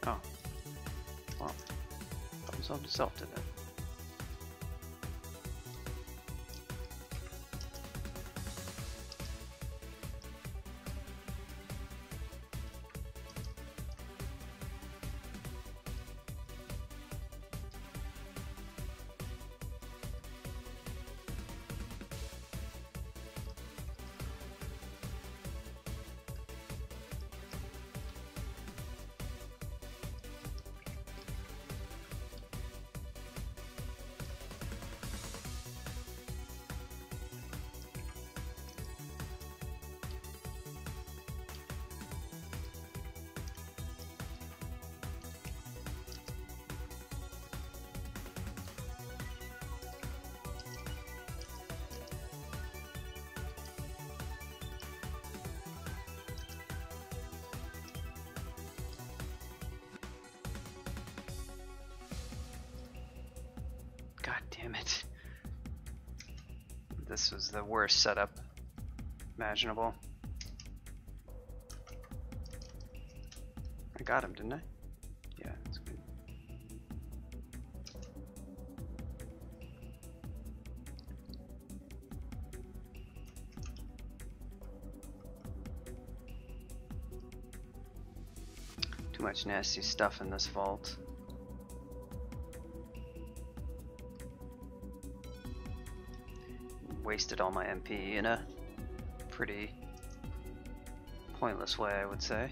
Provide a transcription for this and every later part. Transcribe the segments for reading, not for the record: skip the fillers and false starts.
Oh. Well, problem solved itself, didn't it? God damn it. This was the worst setup imaginable. I got him, didn't I? Yeah, that's good. Too much nasty stuff in this vault. Wasted all my MP in a pretty pointless way, I would say.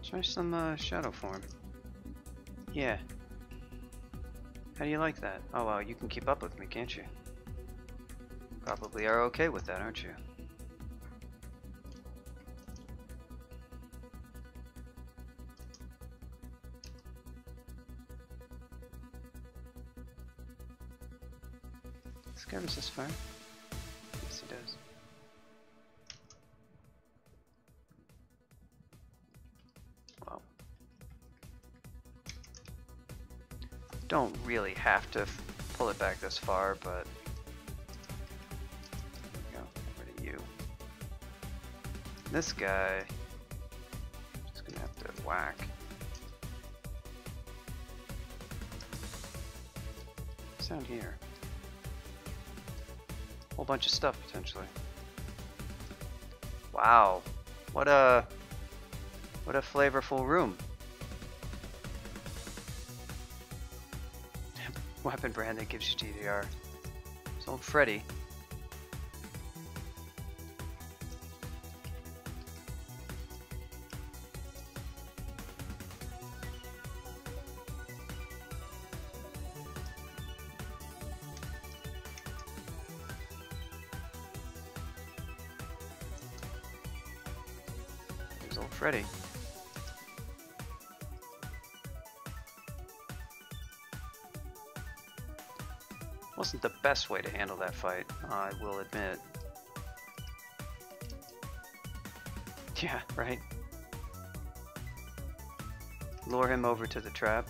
Try some shadow form. Yeah. How do you like that? Oh well, you can keep up with me, can't you? Probably are okay with that, aren't you? This guy resists fire? Yes, he does. Don't really have to pull it back this far, but there we go. Where to you? This guy just gonna have to whack. What's down here? Whole bunch of stuff potentially. Wow, what a flavorful room. Weapon brand that gives you DVR. It's old Freddy. There's old Freddy. Wasn't the best way to handle that fight, I will admit. Yeah, right? Lure him over to the trap.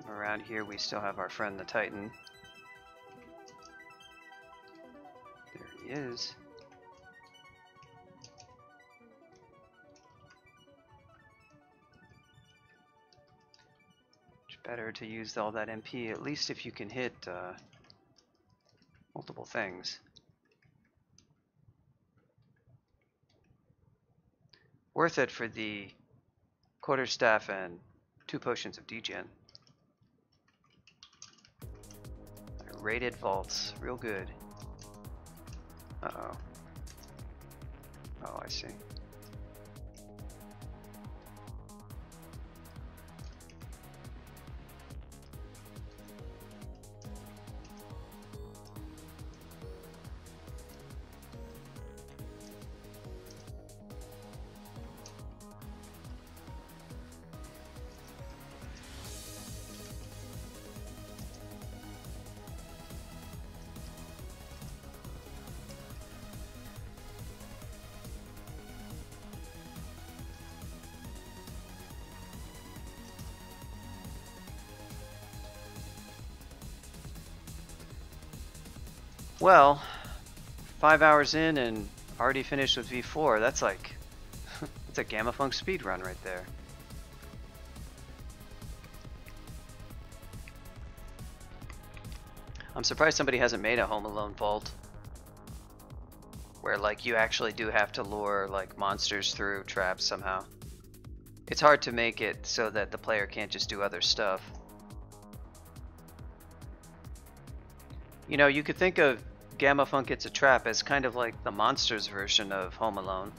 Around here we still have our friend the Titan. There he is. It's better to use all that MP, at least if you can hit multiple things. Worth it for the quarterstaff and 2 potions of degen. Rated vaults, real good. Uh-oh. Oh, I see. Well, 5 hours in and already finished with V4. That's like, it's a Gamma Funk speed run right there. I'm surprised somebody hasn't made a Home Alone vault where like you actually do have to lure like monsters through traps somehow. It's hard to make it so that the player can't just do other stuff. You know, you could think of Gamma Funk It's a Trap as kind of like the monsters version of Home Alone.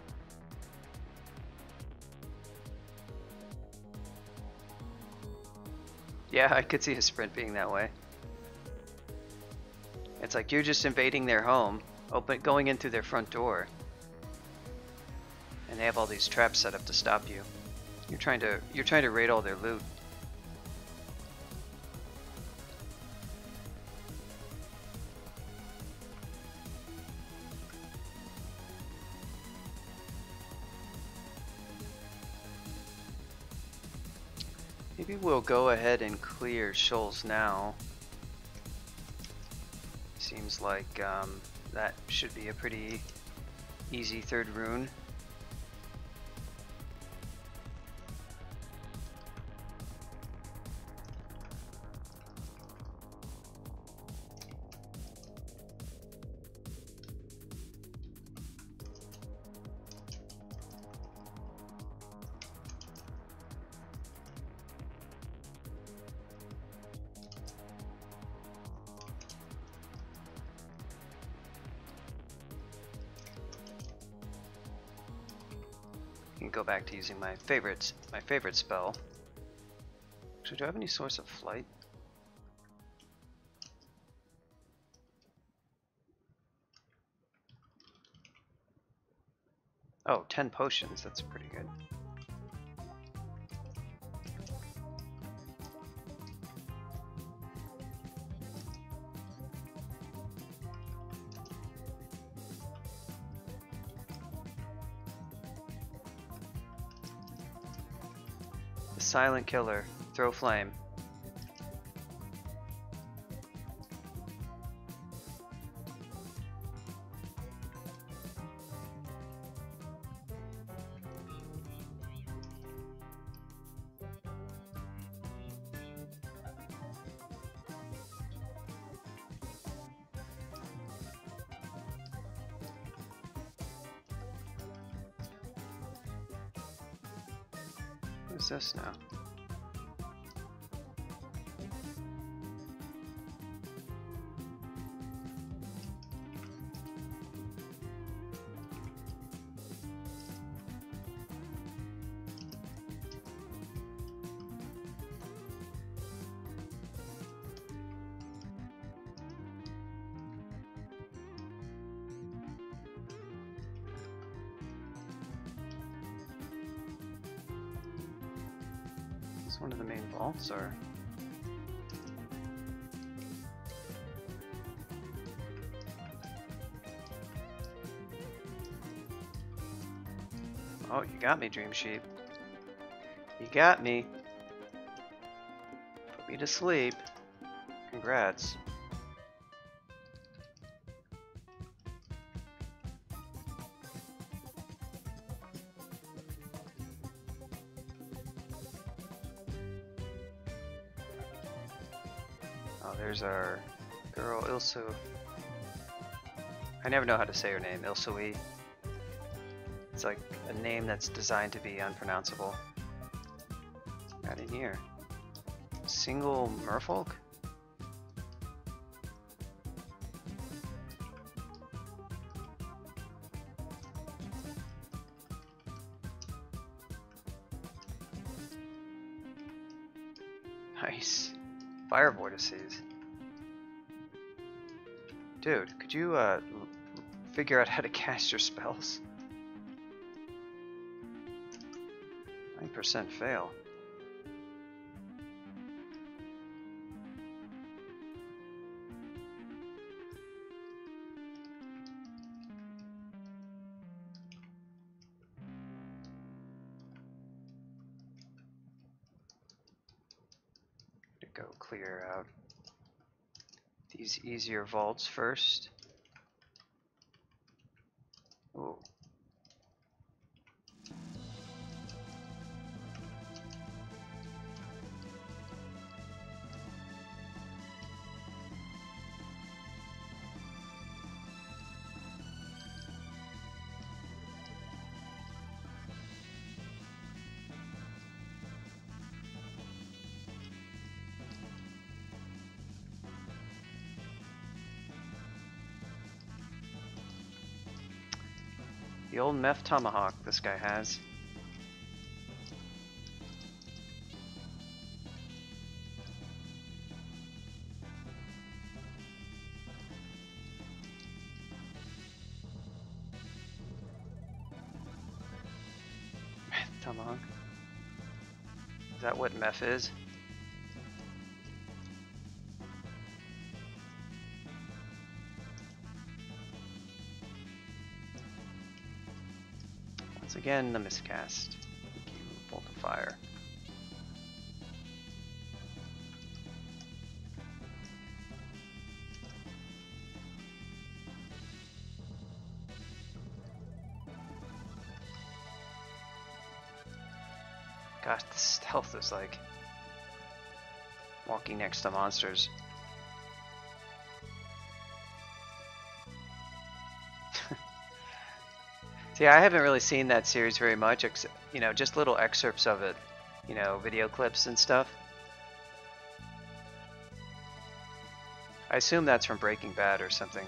Yeah, I could see a sprint being that way. It's like you're just invading their home, going in through their front door, and they have all these traps set up to stop you. You're trying to raid all their loot. Maybe we'll go ahead and clear Shoals now. Seems like that should be a pretty easy 3rd rune. And go back to using my favorite spell. Actually, do I have any source of flight? Oh, 10 potions, that's pretty good. Silent Killer, throw flame. What is this now? One of the main vaults, or oh, you got me, Dream Sheep. You got me. me to sleep. Congrats. Oh, there's our girl Ilsu. I never know how to say her name, Ilsui. It's like a name that's designed to be unpronounceable. Got in here. Single merfolk? Nice. Fire vortices. Dude, could you figure out how to cast your spells? 9% fail. To go clear out these easier vaults first. Ooh. The old meth tomahawk this guy has. Meth tomahawk? Is that what meth is? Once again, the miscast. Thank you, bolt of fire. Gosh, the stealth is like walking next to monsters. See, I haven't really seen that series very much, except, you know, just little excerpts of it, you know, video clips and stuff. I assume that's from Breaking Bad or something.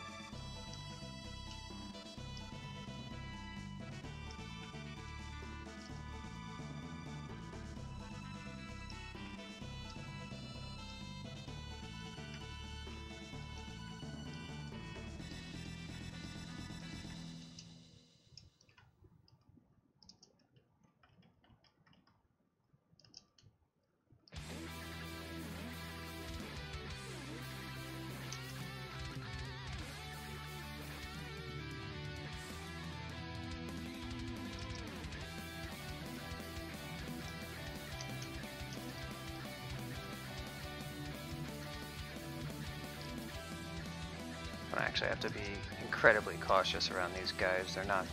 I actually have to be incredibly cautious around these guys. They're not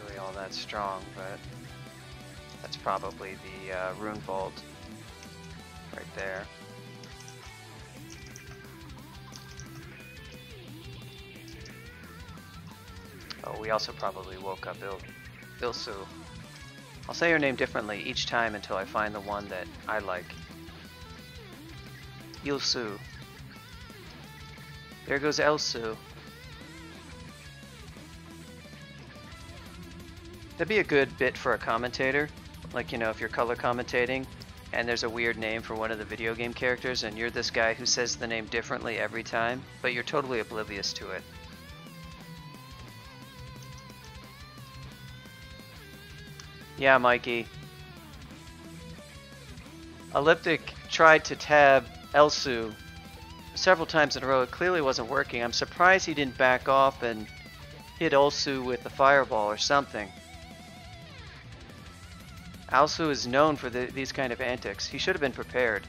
really all that strong, but that's probably the rune vault right there. Oh, we also probably woke up Ilsu. I'll say her name differently each time until I find the one that I like. Ilsu. There goes Elsu. That'd be a good bit for a commentator. Like, you know, if you're color commentating and there's a weird name for one of the video game characters and you're this guy who says the name differently every time, but you're totally oblivious to it. Yeah, Mikey. Elliptic tried to tab Elsu several times in a row. It clearly wasn't working. I'm surprised he didn't back off and hit Elsu with the fireball or something. Elsu is known for these kind of antics. He should have been prepared.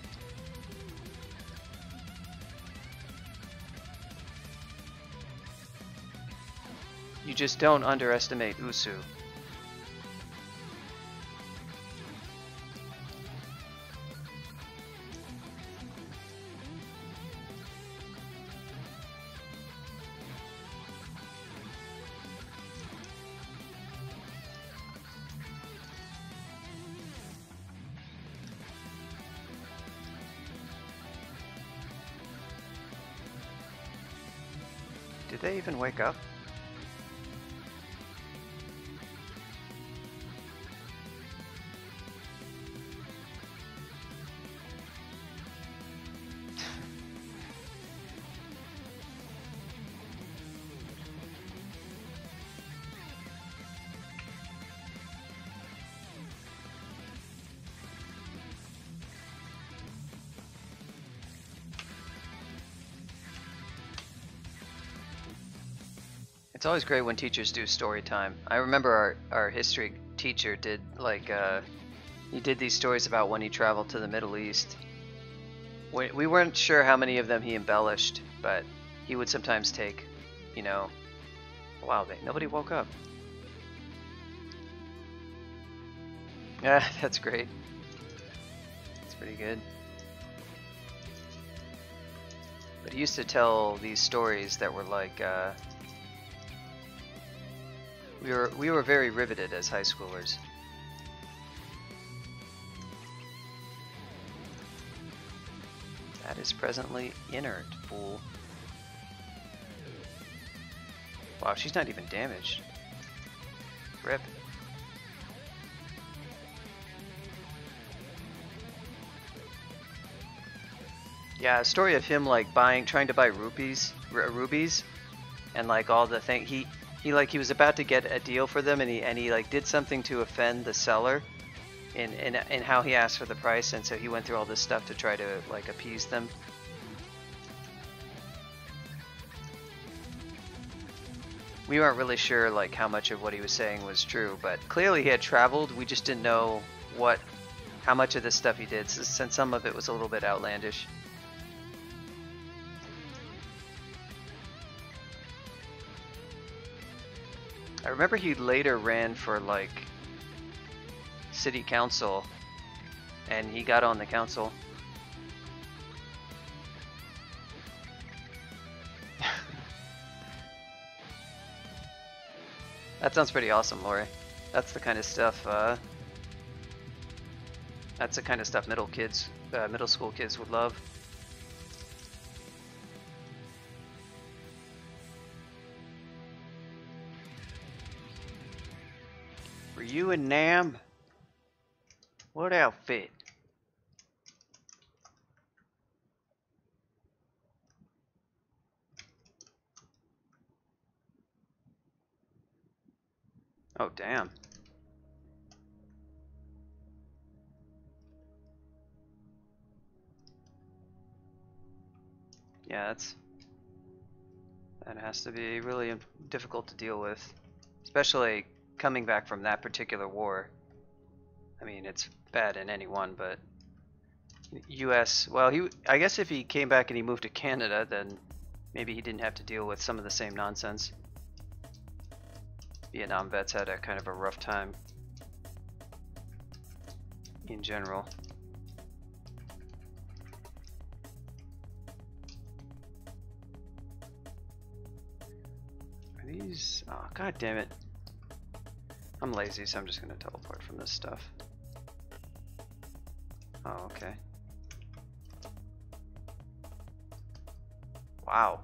just don't underestimate Usu. Did they even wake up? It's always great when teachers do story time. I remember our history teacher did like he did these stories about when he traveled to the Middle East. We weren't sure how many of them he embellished, but he would sometimes take, you know, wow, nobody woke up. Yeah, that's great. That's pretty good. But he used to tell these stories that were like we were very riveted as high schoolers. That is presently inert, fool. Wow, she's not even damaged. Rip. Yeah, a story of him like trying to buy rubies, and like all the thing he was about to get a deal for them, and he like did something to offend the seller in how he asked for the price, and so he went through all this stuff to try to like appease them. We weren't really sure like how much of what he was saying was true, but clearly he had traveled. We just didn't know how much of this stuff he did, since some of it was a little bit outlandish. I remember he later ran for like city council, and he got on the council. That sounds pretty awesome, Lori. That's the kind of stuff middle school kids would love. Were you and Nam? What outfit? Oh, damn. Yeah, that has to be really difficult to deal with, especially coming back from that particular war. I mean, it's bad in any one, but US, well, I guess if he came back and he moved to Canada, then maybe he didn't have to deal with some of the same nonsense. Vietnam vets had a kind of a rough time in general. Are these, oh god damn it. I'm lazy, so I'm just gonna teleport from this stuff. Oh, okay. Wow.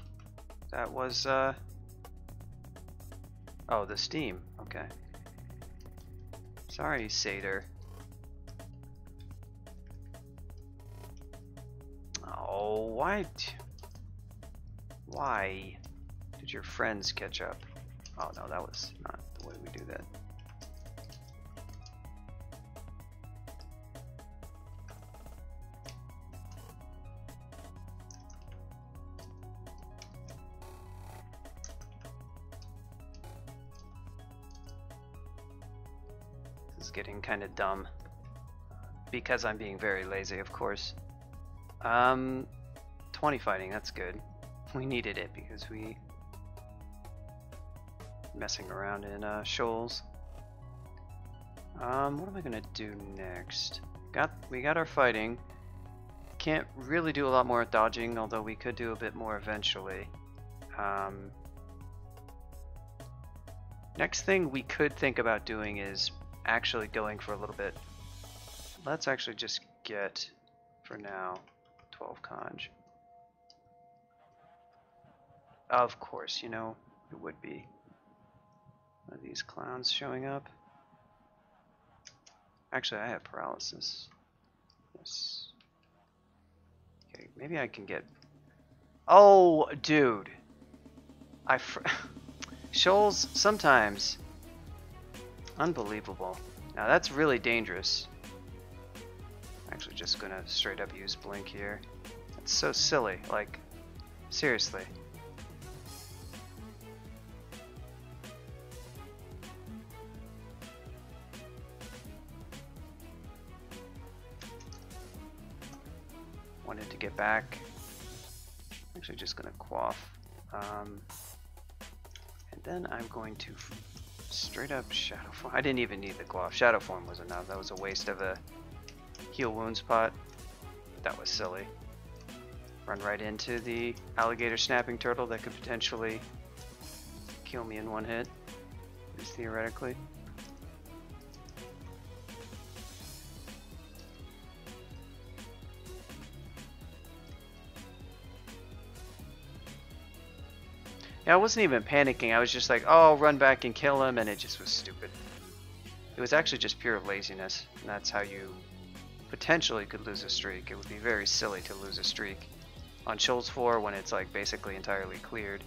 That was, oh, the steam. Okay. Sorry, Satyr. Oh, why did your friends catch up? Oh no, that was not the way we do that. This is getting kind of dumb because I'm being very lazy, of course. 20 fighting, that's good. We needed it because we messing around in shoals. What am I gonna do next? We got our fighting. Can't really do a lot more dodging, although we could do a bit more eventually. Next thing we could think about doing is actually going for a little bit. Let's actually just get, for now, 12 conj. Of course, you know, it would be one of these clowns showing up. Actually, I have paralysis. Yes. Okay, maybe I can get... Oh, dude! Shoals, sometimes. Unbelievable. Now that's really dangerous. I'm actually just gonna straight up use blink here. It's so silly, like, seriously. Wanted to get back. Actually just gonna quaff. And then I'm going to straight up shadow form. I didn't even need the quaff. Shadow form was enough. That was a waste of a heal wounds pot. That was silly. Run right into the alligator snapping turtle that could potentially kill me in one hit, at least theoretically. Yeah, I wasn't even panicking. I was just like, oh, I'll run back and kill him, and it just was stupid. It was actually just pure laziness, and that's how you potentially could lose a streak. It would be very silly to lose a streak on Shoals 4 when it's like basically entirely cleared.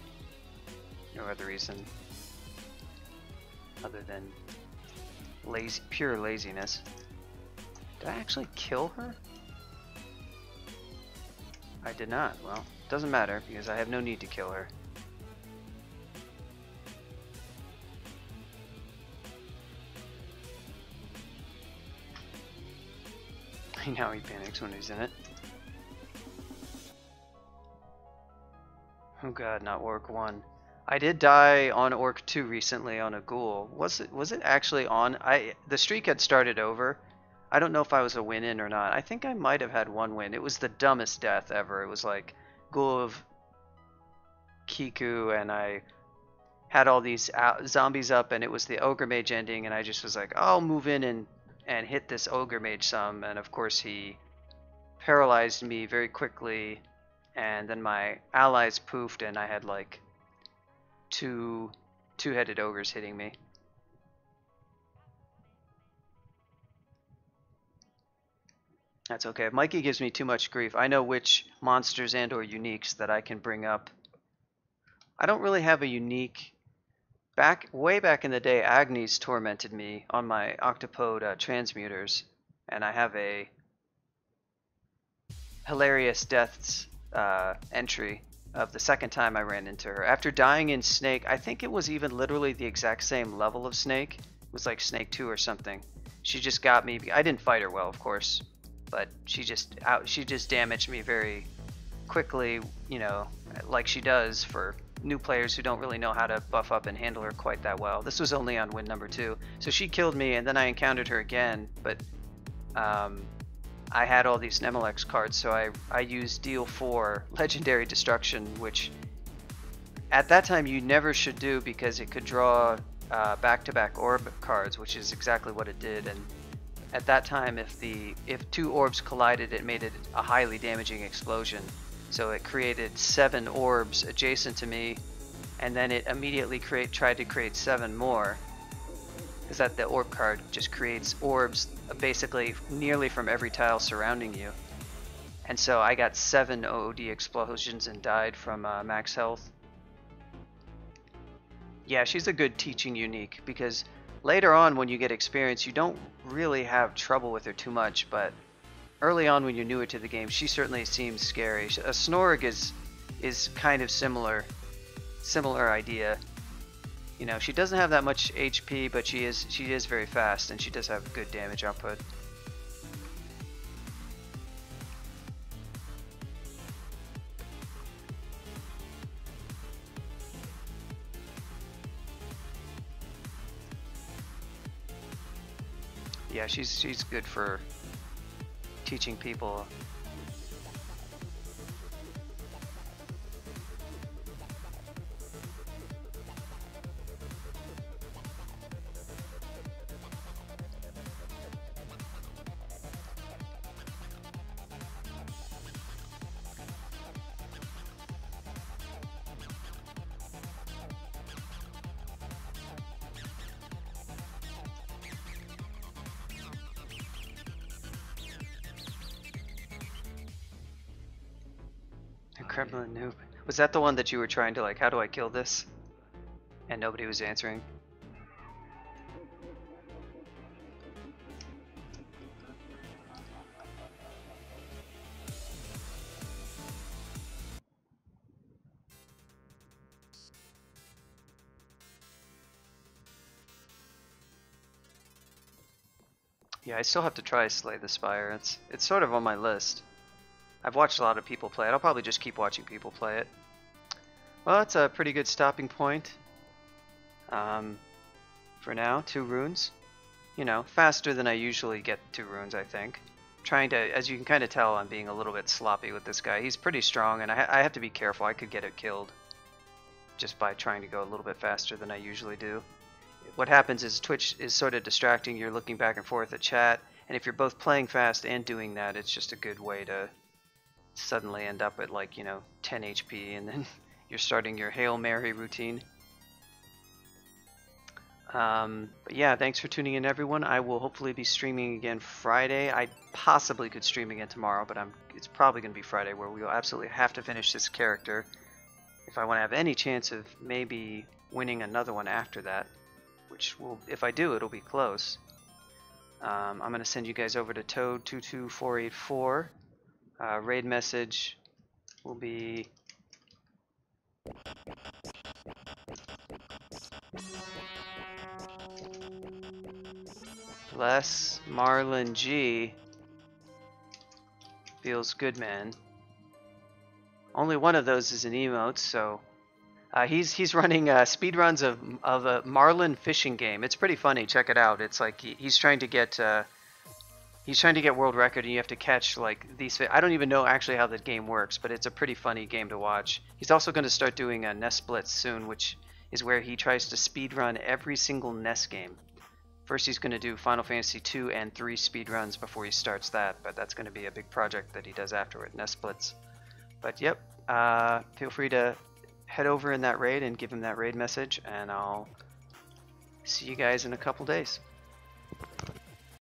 No other reason other than pure laziness. Did I actually kill her? I did not. Well, doesn't matter because I have no need to kill her. Now he panics when he's in it. Oh god, not Orc 1. I did die on Orc 2 recently on a ghoul. Was it actually on? The streak had started over. I don't know if I was a win in or not. I think I might have had one win. It was the dumbest death ever. It was like Ghoul of Kiku, and I had all these zombies up, and it was the Ogre Mage ending, and I just was like, I'll move in and hit this Ogre Mage some, and of course he paralyzed me very quickly, and then my allies poofed, and I had like two-headed ogres hitting me. That's okay. If Mikey gives me too much grief, I know which monsters and or uniques that I can bring up. I don't really have a unique. Way back in the day, Agnes tormented me on my Octopode transmuters, and I have a hilarious deaths entry of the second time I ran into her. After dying in Snake, I think it was even literally the exact same level of Snake. It was like Snake 2 or something. She just got me. I didn't fight her well, of course, but she just damaged me very quickly, you know, like she does for new players who don't really know how to buff up and handle her quite that well. This was only on win number 2. So she killed me, and then I encountered her again, but I had all these Nemelex cards, so I used Deal 4 Legendary Destruction, which at that time you never should do because it could draw back-to-back orb cards, which is exactly what it did. And at that time, if two orbs collided, it made it a highly damaging explosion. So it created 7 orbs adjacent to me, and then it immediately tried to create 7 more. Because that the orb card just creates orbs basically nearly from every tile surrounding you. And so I got 7 OOD explosions and died from max health. Yeah, she's a good teaching unique, because later on when you get experience, you don't really have trouble with her too much, but early on when you're newer to the game, she certainly seems scary. A Snorg is kind of similar idea. You know, she doesn't have that much HP, but she is very fast, and she does have good damage output. Yeah, she's good for teaching people. Kremlin noob. Was that the one that you were trying to like, how do I kill this? And nobody was answering? Yeah, I still have to try Slay the Spire. It's sort of on my list. I've watched a lot of people play it. I'll probably just keep watching people play it. Well, that's a pretty good stopping point. For now, 2 runes. You know, faster than I usually get 2 runes, I think. Trying to, as you can kind of tell, I'm being a little bit sloppy with this guy. He's pretty strong, and I have to be careful. I could get it killed just by trying to go a little bit faster than I usually do. What happens is Twitch is sort of distracting. You're looking back and forth at chat, and if you're both playing fast and doing that, it's just a good way to suddenly end up at like, you know, 10 HP, and then you're starting your Hail Mary routine. But yeah, thanks for tuning in, everyone. I will hopefully be streaming again Friday. I possibly could stream again tomorrow, but it's probably going to be Friday, where we will absolutely have to finish this character if I want to have any chance of maybe winning another one after that, which will, if I do, it'll be close. I'm going to send you guys over to Toad22484. Raid message will be Bless Marlon G. Feels good, man. Only one of those is an emote, so he's running speedruns of a Marlin fishing game. It's pretty funny. Check it out. It's like he's trying to get world record, and you have to catch like these. I don't even know actually how the game works, but it's a pretty funny game to watch. He's also going to start doing a NES Blitz soon, which is where he tries to speedrun every single NES game. First, he's going to do Final Fantasy 2 and 3 speedruns before he starts that, but that's going to be a big project that he does afterward, NES Blitz. But yep, feel free to head over in that raid and give him that raid message, and I'll see you guys in a couple days.